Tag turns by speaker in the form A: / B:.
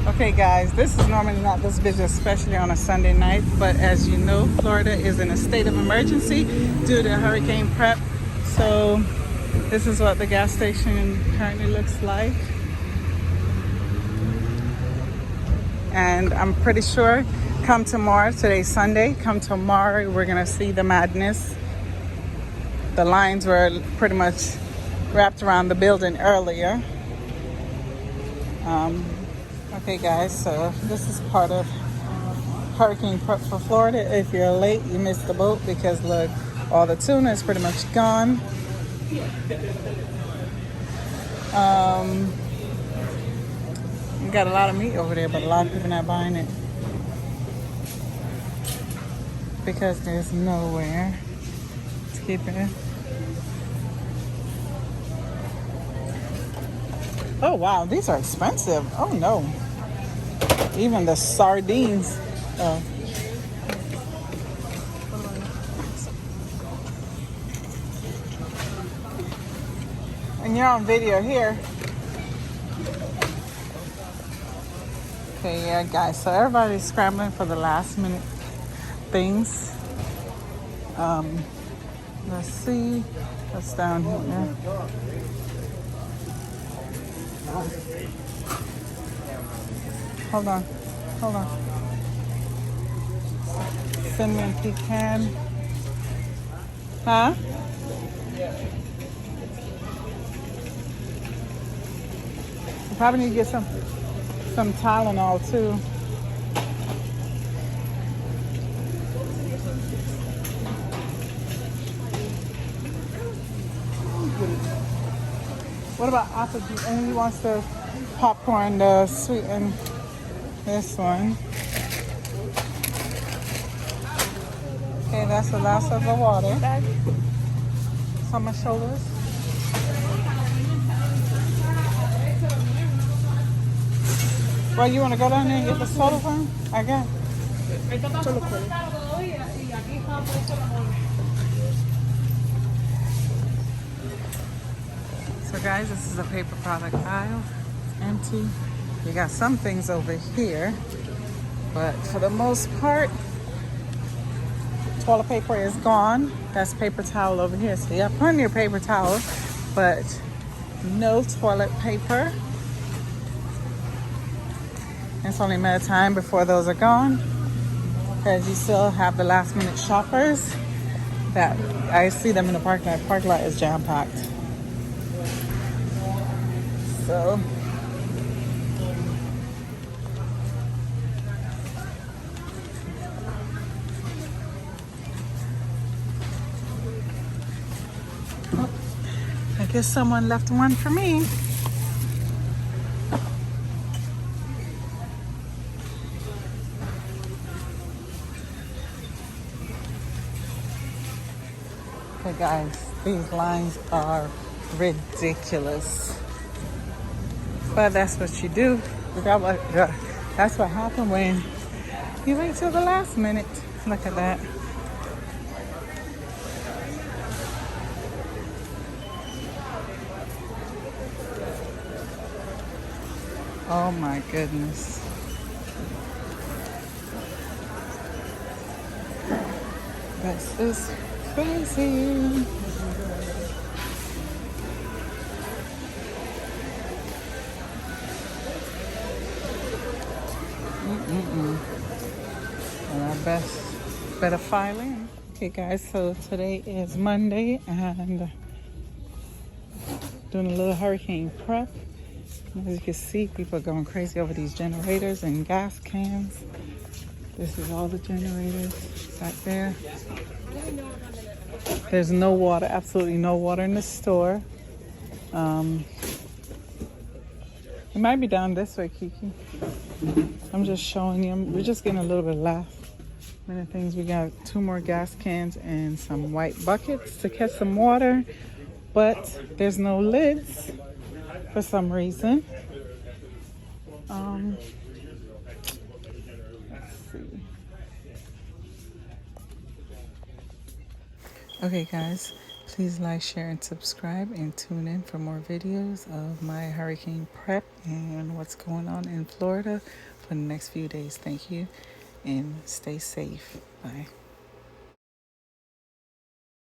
A: Okay guys, this is normally not this busy, especially on a Sunday night, but as you know, Florida is in a state of emergency due to hurricane prep. So this is what the gas station currently looks like. And I'm pretty sure come tomorrow, today's Sunday, come tomorrow we're gonna see the madness. The lines were pretty much wrapped around the building earlier. Okay guys, so this is part of hurricane prep for Florida. If you're late, you missed the boat because look, all the tuna is pretty much gone. You got a lot of meat over there, but a lot of people not buying it because there's nowhere to keep it. Oh wow, these are expensive. Oh no. Even the sardines. Oh. And you're on video here. Okay, yeah guys, so everybody's scrambling for the last minute things. Let's see what's down here. Hold on. Cinnamon pecan. Huh? You probably need to get some Tylenol too. What about apple juice? And he wants the popcorn, the sweet and this one. Okay, that's the last of the water. It's on my shoulders. Well, you want to go down there and get the soda for him? I got. So guys, this is a paper product aisle. It's empty. You got some things over here, but for the most part, toilet paper is gone. That's paper towel over here. So you have plenty of paper towels, but no toilet paper. It's only a matter of time before those are gone, because you still have the last minute shoppers that I see them in the parking lot. Parking lot is jam packed. So I guess someone left one for me. Okay guys, these lines are ridiculous. But that's what you do. That's what happened when you wait till the last minute. Look at that. Oh my goodness. This is crazy. Well, I better file in. Okay guys, so today is Monday and doing a little hurricane prep. As you can see, people are going crazy over these generators and gas cans. This is all the generators back there. There's no water, absolutely no water in the store. It might be down this way, Kiki. I'm just showing you. We're just getting a little bit of last minute things. We got 2 more gas cans and some white buckets to catch some water, but there's no lids for some reason. Let's see. Okay guys, Please like, share, and subscribe, and tune in for more videos of my hurricane prep and what's going on in Florida for the next few days. Thank you, and stay safe. Bye.